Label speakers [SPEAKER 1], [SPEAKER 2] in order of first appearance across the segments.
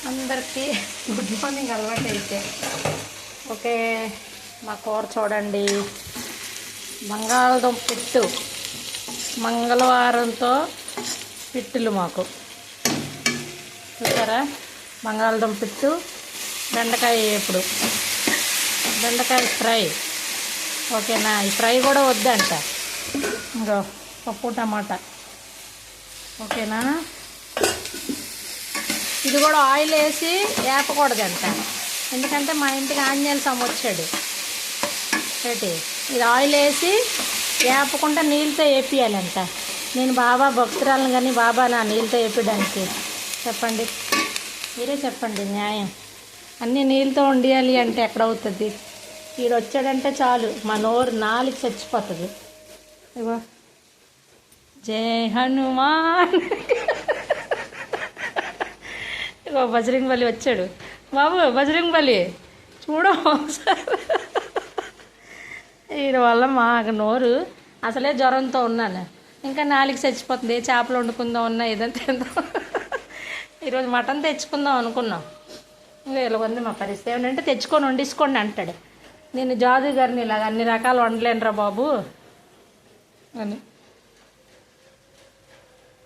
[SPEAKER 1] అందరికీ good morning. అలవాటు అయితే ఓకే. మా కూర చూడండి, బంగాళదుంప పిట్టు. మంగళవారంతో పిట్టులు మాకు చూసారా. బంగాళదుంప పిట్టు, బెండకాయ వేపుడు, బెండకాయ ఫ్రై. ఓకేనా. ఈ ఫ్రై కూడా వద్దంట. ఇంకో పప్పు టమాటా. ఓకేనా. ఇది కూడా ఆయిల్ వేసి వేపకూడదంట, ఎందుకంటే మా ఇంటికి ఆంజనేయుల స్వామి వచ్చాడు. ఏంటి ఇది ఆయిల్ వేసి వేపకుండా నీళ్ళతో వేపియాలంట. నేను బాబా భక్తురాలను కానీ బాబా నా నీళ్ళతో వేపడానికి చెప్పండి, మీరే చెప్పండి న్యాయం. అన్నీ నీళ్ళతో వండియాలి అంటే ఎక్కడవుతుంది? వీడు వచ్చాడంటే చాలు మా నోరు నాలుగు చచ్చిపోతుంది. ఇగో జై హనుమాన్. ఇగో బజరంగ్ బలి వచ్చాడు బాబు. బజరంగ్ బలి చూడ వీడి వల్ల మాకు నోరు, అసలే జ్వరంతో ఉన్నాను, ఇంకా నాలుగు చచ్చిపోతుంది. చేపలు వండుకుందాం ఉన్నా ఏదంటే ఈరోజు మటన్ తెచ్చుకుందాం అనుకున్నాం. వీళ్ళ ఉంది మా పరిస్థితి. ఏమంటే తెచ్చుకొని వండిసుకోండి అంటాడు. నేను జాదు గారిని ఇలాగ అన్ని రకాలు వండలేనురా బాబు అని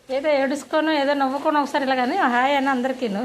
[SPEAKER 1] ఏదో ఏడుసుకోను ఏదో నవ్వుకొని ఒకసారి ఇలాగని హాయ్ అని అందరికీను.